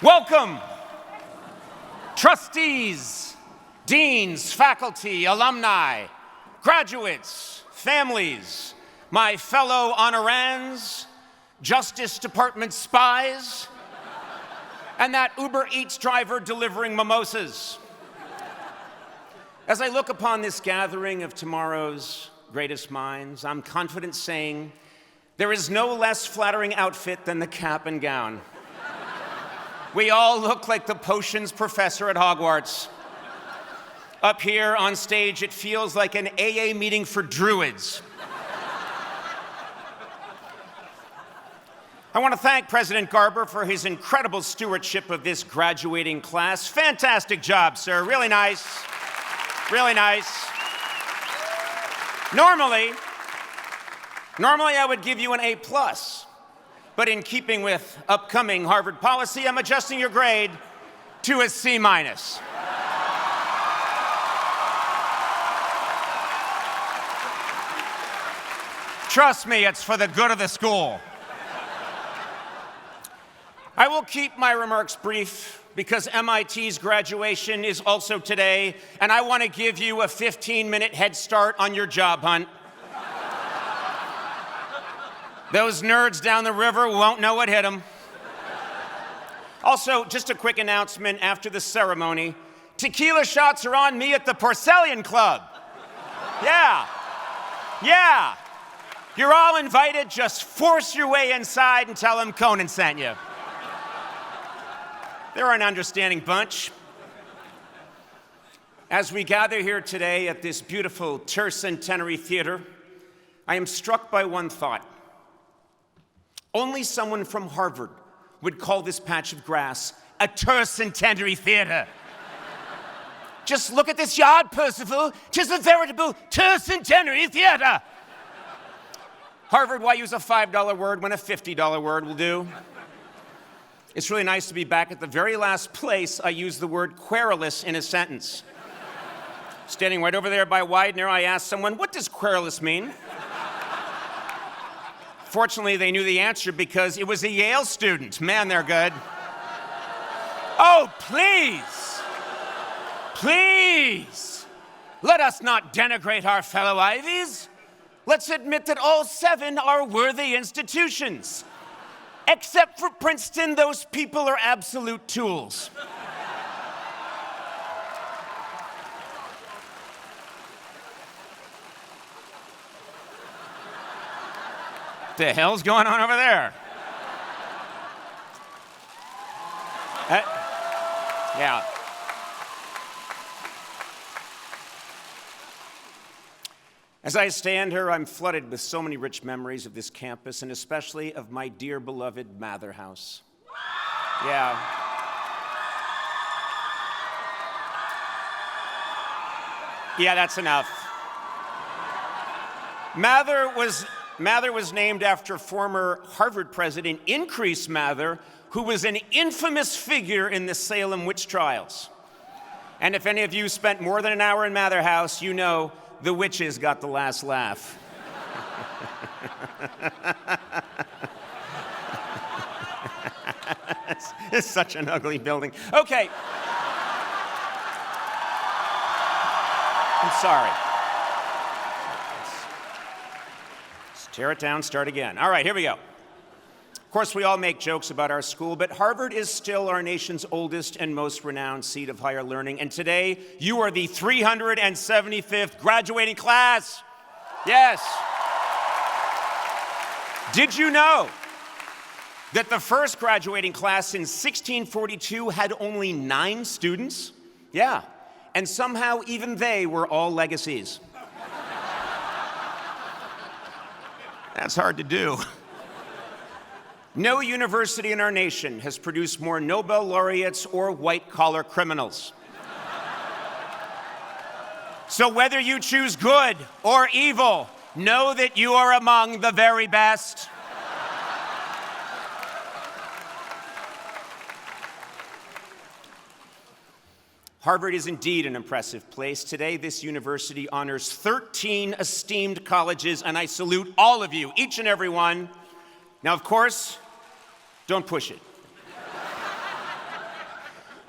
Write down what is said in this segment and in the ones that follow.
Welcome, trustees, deans, faculty, alumni, graduates, families, my fellow honorands, Justice Department spies, and that Uber Eats driver delivering mimosas. As I look upon this gathering of tomorrow's greatest minds, I'm confident saying there is no less flattering outfit than the cap and gown. We all look like the potions professor at Hogwarts. Up here on stage, it feels like an AA meeting for druids. I want to thank President Garber for his incredible stewardship of this graduating class. Fantastic job, sir. Really nice. Really nice. Normally I would give you an A+. But in keeping with upcoming Harvard policy, I'm adjusting your grade to a C-. Trust me, it's for the good of the school. I will keep my remarks brief because MIT's graduation is also today, and I want to give you a 15-minute head start on your job hunt. Those nerds down the river won't know what hit them. Also, just a quick announcement after the ceremony. Tequila shots are on me at the Porcellian Club. Yeah. You're all invited. Just force your way inside and tell them Conan sent you. They're an understanding bunch. As we gather here today at this beautiful Tercentenary Theater, I am struck by one thought. Only someone from Harvard would call this patch of grass a Tercentenary Theater. Just look at this yard, Percival. 'Tis a veritable Tercentenary Theater. Harvard, why use a $5 word when a $50 word will do? It's really nice to be back at the very last place I used the word querulous in a sentence. Standing right over there by Widener, I asked someone, what does querulous mean? Fortunately, they knew the answer because it was a Yale student. Man, they're good. Oh, please, let us not denigrate our fellow Ivies. Let's admit that all 7 are worthy institutions. Except for Princeton, those people are absolute tools. What the hell's going on over there? Yeah. As I stand here, I'm flooded with so many rich memories of this campus, and especially of my dear beloved Mather House. Yeah. Yeah, that's enough. Mather was named after former Harvard president Increase Mather, who was an infamous figure in the Salem witch trials. And if any of you spent more than an hour in Mather House, you know the witches got the last laugh. It's such an ugly building. Okay. I'm sorry. Let's tear it down, start again. All right, here we go. Of course, we all make jokes about our school, but Harvard is still our nation's oldest and most renowned seat of higher learning. And today, you are the 375th graduating class. Yes. Did you know that the first graduating class in 1642 had only 9 students? Yeah. And somehow even they were all legacies. That's hard to do. No university in our nation has produced more Nobel laureates or white-collar criminals. So whether you choose good or evil, know that you are among the very best. Harvard is indeed an impressive place. Today, this university honors 13 esteemed colleges, and I salute all of you, each and every one. Now, of course, don't push it.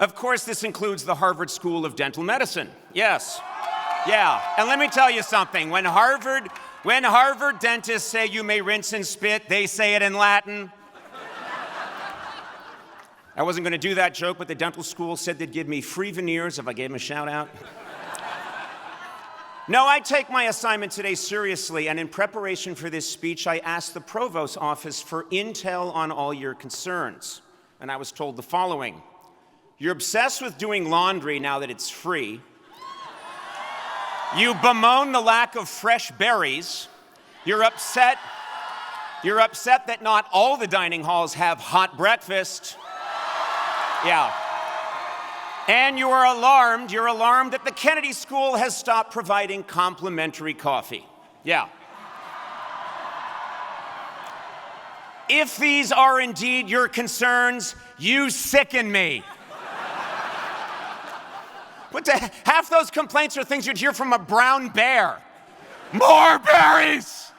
Of course, this includes the Harvard School of Dental Medicine. Yes. Yeah. And let me tell you something. When Harvard dentists say you may rinse and spit, they say it in Latin. I wasn't going to do that joke, but the dental school said they'd give me free veneers if I gave them a shout out. No, I take my assignment today seriously, and in preparation for this speech, I asked the provost's office for intel on all your concerns. And I was told the following. You're obsessed with doing laundry now that it's free. You bemoan the lack of fresh berries. You're upset that not all the dining halls have hot breakfast. Yeah. And you're alarmed that the Kennedy School has stopped providing complimentary coffee. Yeah. If these are indeed your concerns, you sicken me. But half those complaints are things you'd hear from a brown bear. More berries!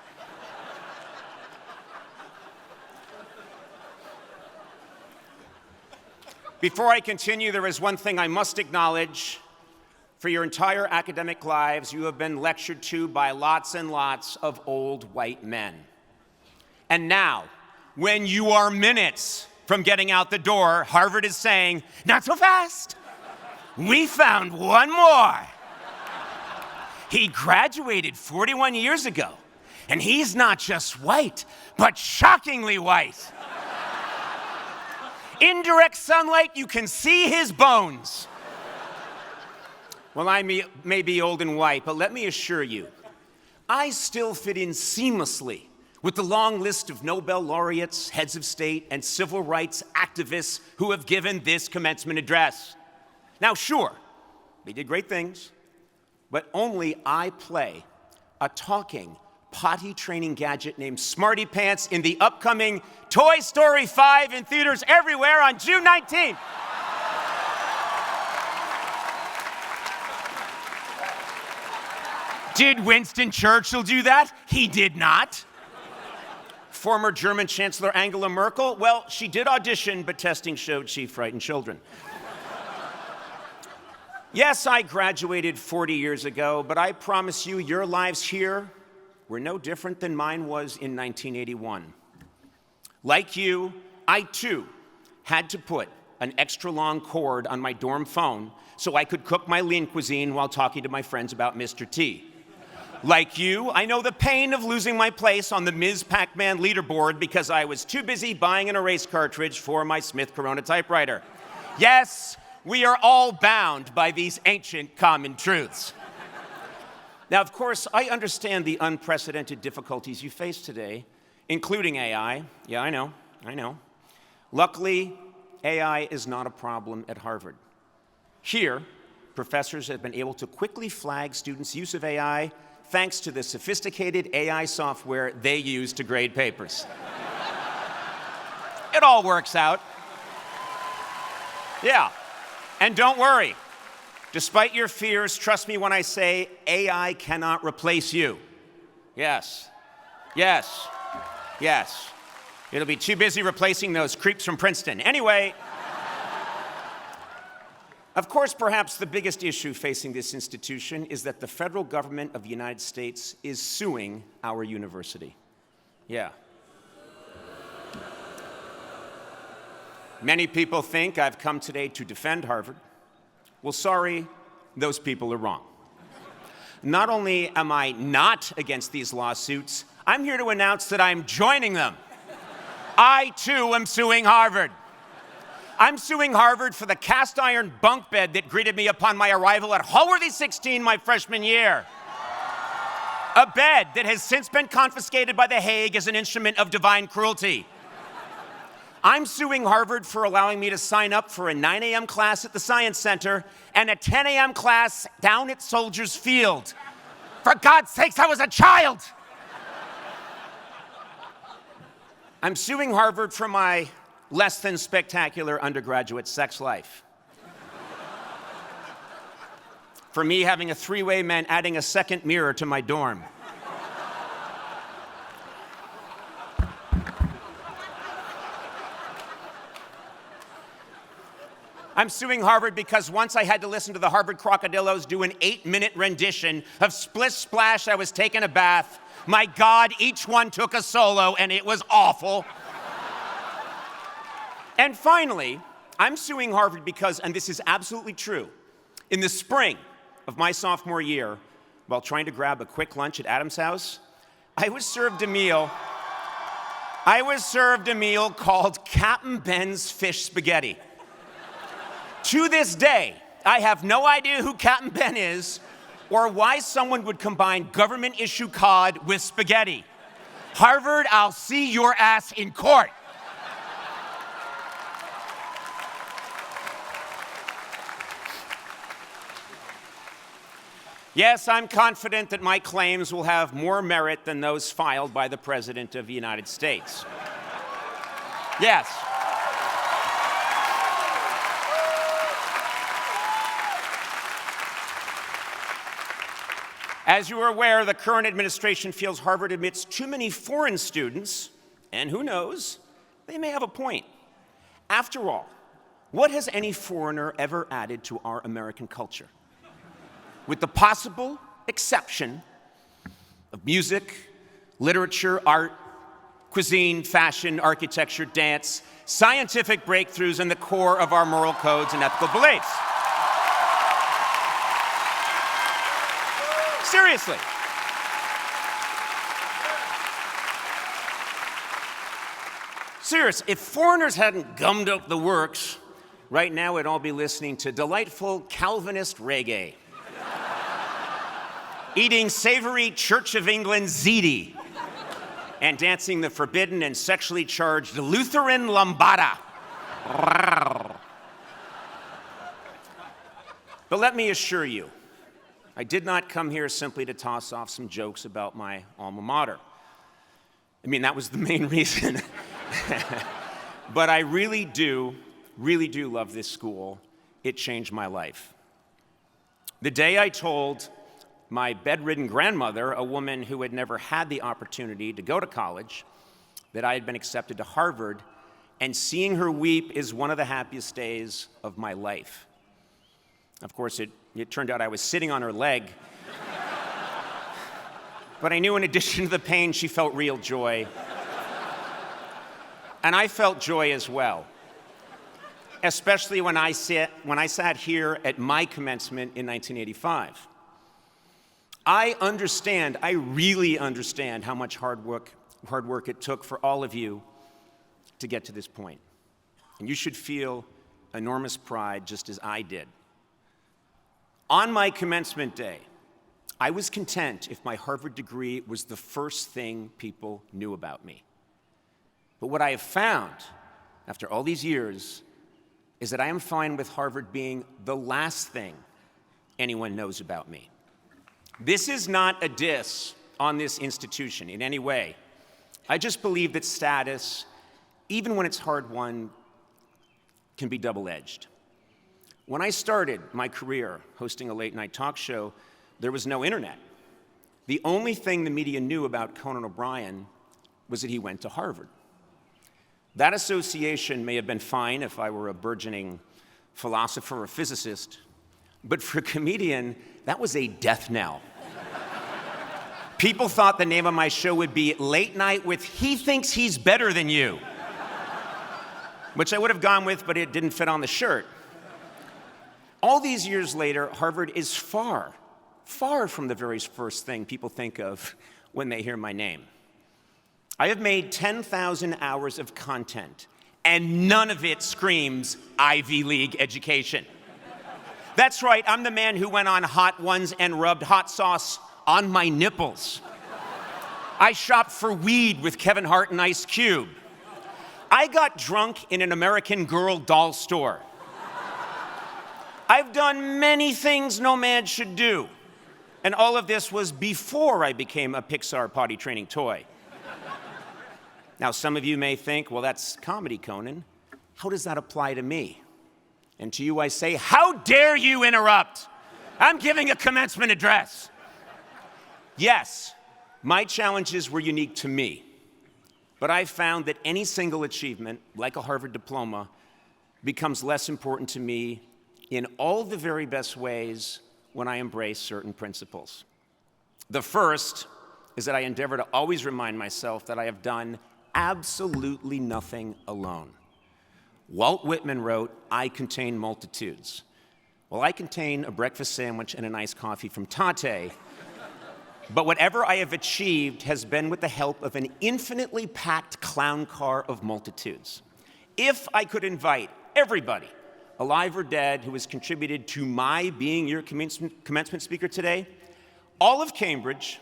Before I continue, there is one thing I must acknowledge. For your entire academic lives, you have been lectured to by lots and lots of old white men. And now, when you are minutes from getting out the door, Harvard is saying, not so fast. We found one more. He graduated 41 years ago, and he's not just white, but shockingly white. In direct sunlight, you can see his bones. Well, I may be old and white, but let me assure you, I still fit in seamlessly with the long list of Nobel laureates, heads of state, and civil rights activists who have given this commencement address. Now, sure, they did great things, but only I play a talking, potty-training gadget named Smarty Pants in the upcoming Toy Story 5 in theaters everywhere on June 19th. Did Winston Churchill do that? He did not. Former German Chancellor Angela Merkel? Well, she did audition, but testing showed she frightened children. Yes, I graduated 40 years ago, but I promise you, your lives here were no different than mine was in 1981. Like you, I too had to put an extra long cord on my dorm phone so I could cook my lean cuisine while talking to my friends about Mr. T. Like you, I know the pain of losing my place on the Ms. Pac-Man leaderboard because I was too busy buying an erase cartridge for my Smith Corona typewriter. Yes, we are all bound by these ancient common truths. Now, of course, I understand the unprecedented difficulties you face today, including AI. Yeah, I know. Luckily, AI is not a problem at Harvard. Here, professors have been able to quickly flag students' use of AI thanks to the sophisticated AI software they use to grade papers. It all works out. Yeah, and don't worry. Despite your fears, trust me when I say AI cannot replace you. Yes. It'll be too busy replacing those creeps from Princeton. Anyway, of course, perhaps the biggest issue facing this institution is that the federal government of the United States is suing our university. Yeah. Many people think I've come today to defend Harvard. Well, sorry, those people are wrong. Not only am I not against these lawsuits, I'm here to announce that I'm joining them. I, too, am suing Harvard. I'm suing Harvard for the cast iron bunk bed that greeted me upon my arrival at Hallworthy 16 my freshman year. A bed that has since been confiscated by The Hague as an instrument of divine cruelty. I'm suing Harvard for allowing me to sign up for a 9 a.m. class at the Science Center and a 10 a.m. class down at Soldiers Field. For God's sakes, I was a child! I'm suing Harvard for my less than spectacular undergraduate sex life. For me having a three-way meant adding a second mirror to my dorm. I'm suing Harvard because once I had to listen to the Harvard Crocodillos do an 8-minute rendition of Splish Splash, I Was Taking a Bath. My God, each one took a solo, and it was awful. And finally, I'm suing Harvard because, and this is absolutely true, in the spring of my sophomore year, while trying to grab a quick lunch at Adam's house, I was served a meal called Captain Ben's Fish Spaghetti. To this day, I have no idea who Captain Ben is or why someone would combine government-issue cod with spaghetti. Harvard, I'll see your ass in court. Yes, I'm confident that my claims will have more merit than those filed by the President of the United States. Yes. As you are aware, the current administration feels Harvard admits too many foreign students, and who knows, they may have a point. After all, what has any foreigner ever added to our American culture? With the possible exception of music, literature, art, cuisine, fashion, architecture, dance, scientific breakthroughs, and the core of our moral codes and ethical beliefs. Seriously. If foreigners hadn't gummed up the works, right now we'd all be listening to delightful Calvinist reggae, eating savory Church of England ziti, and dancing the forbidden and sexually charged Lutheran lambada. But let me assure you, I did not come here simply to toss off some jokes about my alma mater. I mean, that was the main reason. But I really do love this school. It changed my life. The day I told my bedridden grandmother, a woman who had never had the opportunity to go to college, that I had been accepted to Harvard, and seeing her weep is one of the happiest days of my life. Of course, it turned out I was sitting on her leg. But I knew in addition to the pain, she felt real joy. And I felt joy as well, especially when I sat here at my commencement in 1985. I really understand how much hard work it took for all of you to get to this point. And you should feel enormous pride just as I did. On my commencement day, I was content if my Harvard degree was the first thing people knew about me. But what I have found after all these years is that I am fine with Harvard being the last thing anyone knows about me. This is not a diss on this institution in any way. I just believe that status, even when it's hard-won, can be double-edged. When I started my career hosting a late-night talk show, there was no internet. The only thing the media knew about Conan O'Brien was that he went to Harvard. That association may have been fine if I were a burgeoning philosopher or physicist, but for a comedian, that was a death knell. People thought the name of my show would be Late Night with He Thinks He's Better Than You, which I would have gone with, but it didn't fit on the shirt. All these years later, Harvard is far, far from the very first thing people think of when they hear my name. I have made 10,000 hours of content, and none of it screams Ivy League education. That's right, I'm the man who went on Hot Ones and rubbed hot sauce on my nipples. I shopped for weed with Kevin Hart and Ice Cube. I got drunk in an American Girl doll store. I've done many things no man should do, and all of this was before I became a Pixar potty training toy. Now, some of you may think, well, that's comedy, Conan. How does that apply to me? And to you I say, how dare you interrupt? I'm giving a commencement address. Yes, my challenges were unique to me, but I found that any single achievement, like a Harvard diploma, becomes less important to me in all the very best ways when I embrace certain principles. The first is that I endeavor to always remind myself that I have done absolutely nothing alone. Walt Whitman wrote, "I contain multitudes." Well, I contain a breakfast sandwich and an iced coffee from Tate, but whatever I have achieved has been with the help of an infinitely packed clown car of multitudes. If I could invite everybody, alive or dead, who has contributed to my being your commencement speaker today, all of Cambridge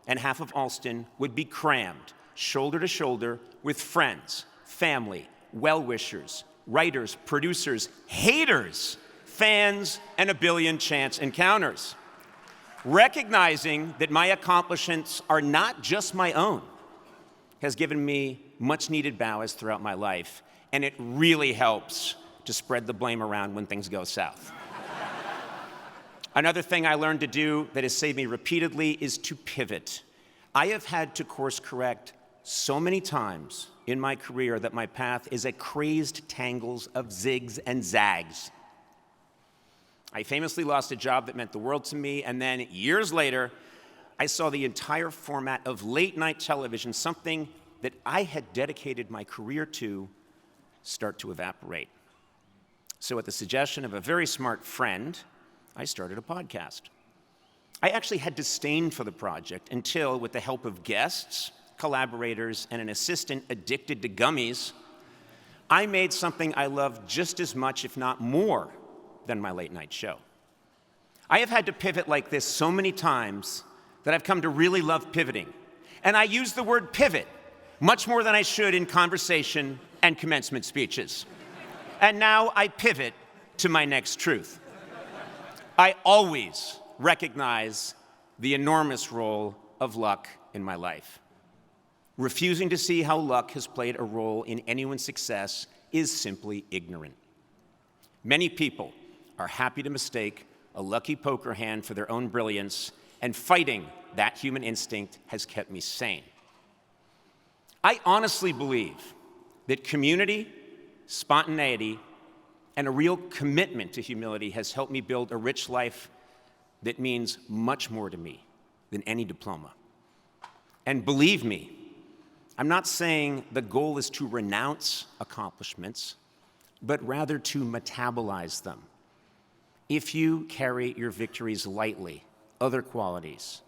and half of Alston would be crammed, shoulder to shoulder, with friends, family, well-wishers, writers, producers, haters, fans, and a billion chance encounters. Recognizing that my accomplishments are not just my own has given me much-needed ballast throughout my life, and it really helps to spread the blame around when things go south. Another thing I learned to do that has saved me repeatedly is to pivot. I have had to course correct so many times in my career that my path is a crazed tangles of zigs and zags. I famously lost a job that meant the world to me, and then years later, I saw the entire format of late-night television, something that I had dedicated my career to, start to evaporate. So at the suggestion of a very smart friend, I started a podcast. I actually had disdain for the project until, with the help of guests, collaborators, and an assistant addicted to gummies, I made something I loved just as much, if not more, than my late-night show. I have had to pivot like this so many times that I've come to really love pivoting. And I use the word pivot much more than I should in conversation and commencement speeches. And now I pivot to my next truth. I always recognize the enormous role of luck in my life. Refusing to see how luck has played a role in anyone's success is simply ignorant. Many people are happy to mistake a lucky poker hand for their own brilliance, and fighting that human instinct has kept me sane. I honestly believe that community, spontaneity, and a real commitment to humility has helped me build a rich life that means much more to me than any diploma. And believe me, I'm not saying the goal is to renounce accomplishments, but rather to metabolize them. If you carry your victories lightly, other qualities,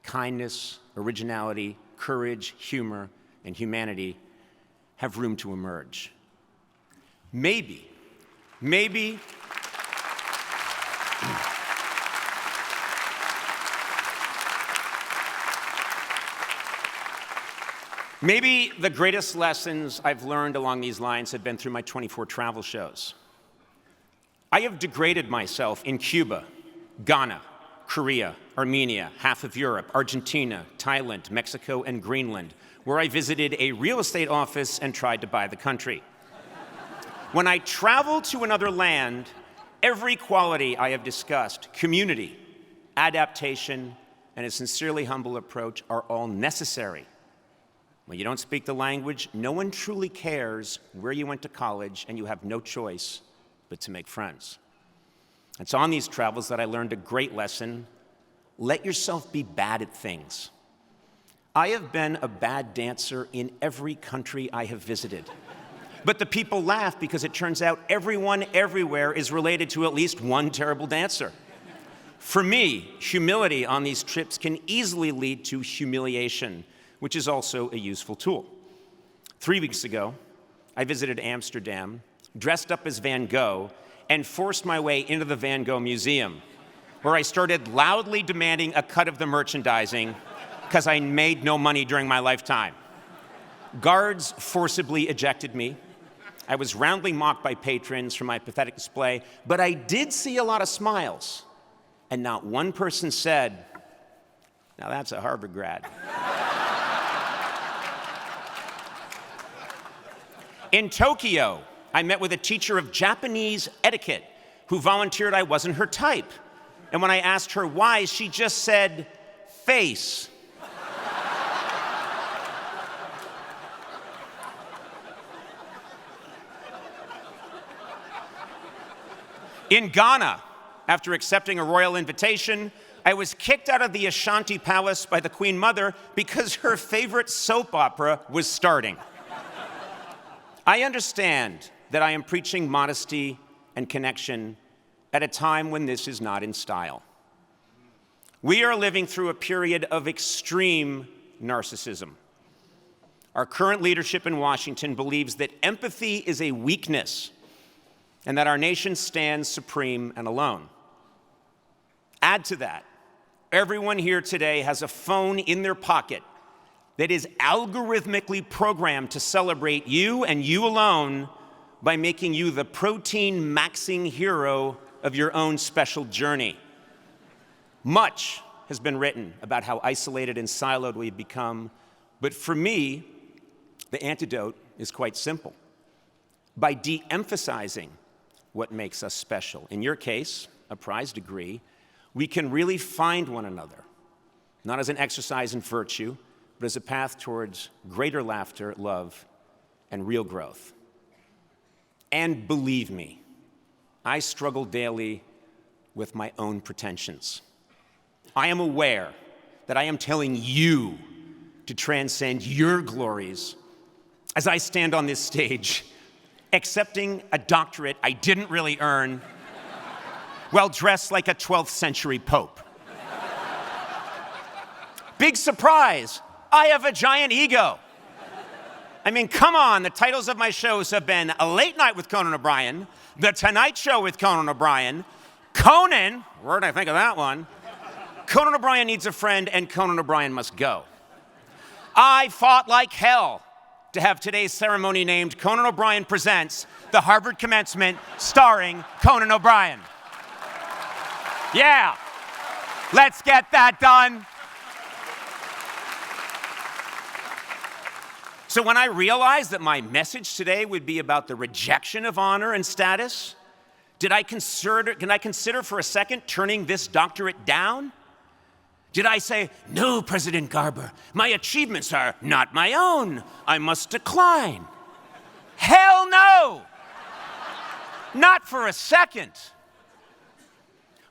kindness, originality, courage, humor, and humanity have room to emerge. Maybe, maybe the greatest lessons I've learned along these lines have been through my 24 travel shows. I have degraded myself in Cuba, Ghana, Korea, Armenia, half of Europe, Argentina, Thailand, Mexico, and Greenland, where I visited a real estate office and tried to buy the country. When I travel to another land, every quality I have discussed, community, adaptation, and a sincerely humble approach are all necessary. When you don't speak the language, no one truly cares where you went to college, and you have no choice but to make friends. It's on these travels that I learned a great lesson. Let yourself be bad at things. I have been a bad dancer in every country I have visited. But the people laugh because it turns out everyone everywhere is related to at least one terrible dancer. For me, humility on these trips can easily lead to humiliation, which is also a useful tool. 3 weeks ago, I visited Amsterdam, dressed up as Van Gogh, and forced my way into the Van Gogh Museum, where I started loudly demanding a cut of the merchandising because I made no money during my lifetime. Guards forcibly ejected me. I was roundly mocked by patrons for my pathetic display, but I did see a lot of smiles, and not one person said, "Now that's a Harvard grad." In Tokyo, I met with a teacher of Japanese etiquette who volunteered I wasn't her type. And when I asked her why, she just said, "Face." In Ghana, after accepting a royal invitation, I was kicked out of the Ashanti Palace by the Queen Mother because her favorite soap opera was starting. I understand that I am preaching modesty and connection at a time when this is not in style. We are living through a period of extreme narcissism. Our current leadership in Washington believes that empathy is a weakness and that our nation stands supreme and alone. Add to that, everyone here today has a phone in their pocket that is algorithmically programmed to celebrate you and you alone by making you the protein-maxing hero of your own special journey. Much has been written about how isolated and siloed we've become, but for me, the antidote is quite simple. By de-emphasizing what makes us special, in your case, a prize degree, we can really find one another, not as an exercise in virtue, but as a path towards greater laughter, love, and real growth. And believe me, I struggle daily with my own pretensions. I am aware that I am telling you to transcend your glories as I stand on this stage, accepting a doctorate I didn't really earn, while dressed like a 12th century pope. Big surprise, I have a giant ego. I mean, come on, the titles of my shows have been A Late Night with Conan O'Brien, The Tonight Show with Conan O'Brien, Conan, where did I think of that one? Conan O'Brien Needs a Friend, and Conan O'Brien Must Go. I fought like hell to have today's ceremony named Conan O'Brien Presents the Harvard Commencement starring Conan O'Brien. Yeah, let's get that done. So when I realized that my message today would be about the rejection of honor and status, can I consider for a second turning this doctorate down? Did I say, no, President Garber, my achievements are not my own. I must decline. Hell no! Not for a second.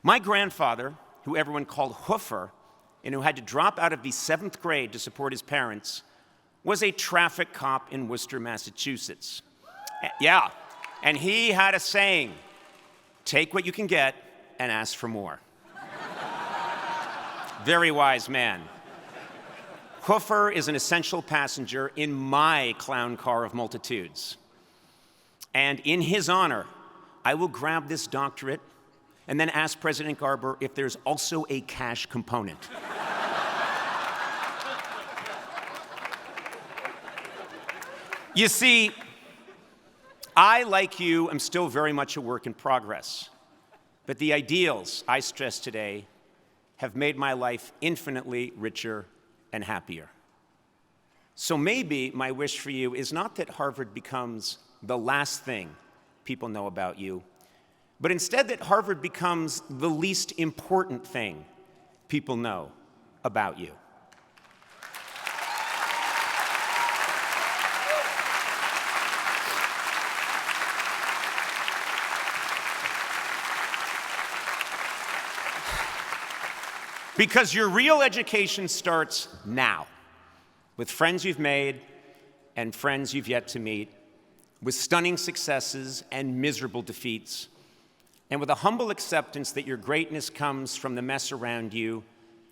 My grandfather, who everyone called Hoofer, and who had to drop out of the 7th grade to support his parents, was a traffic cop in Worcester, Massachusetts. Yeah, and he had a saying, take what you can get and ask for more. Very wise man. Hoofer is an essential passenger in my clown car of multitudes. And in his honor, I will grab this doctorate and then ask President Garber if there's also a cash component. You see, I, like you, am still very much a work in progress. But the ideals I stress today have made my life infinitely richer and happier. So maybe my wish for you is not that Harvard becomes the last thing people know about you, but instead that Harvard becomes the least important thing people know about you. Because your real education starts now, with friends you've made and friends you've yet to meet, with stunning successes and miserable defeats, and with a humble acceptance that your greatness comes from the mess around you,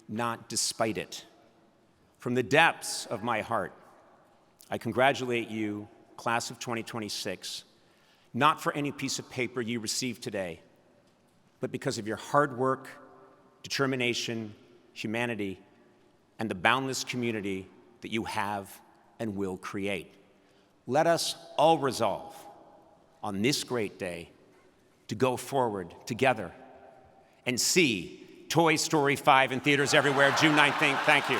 not despite it. From the depths of my heart, I congratulate you, class of 2026, not for any piece of paper you received today, but because of your hard work, determination, humanity, and the boundless community that you have and will create. Let us all resolve on this great day to go forward together and see Toy Story 5 in theaters everywhere, June 19th. Thank you.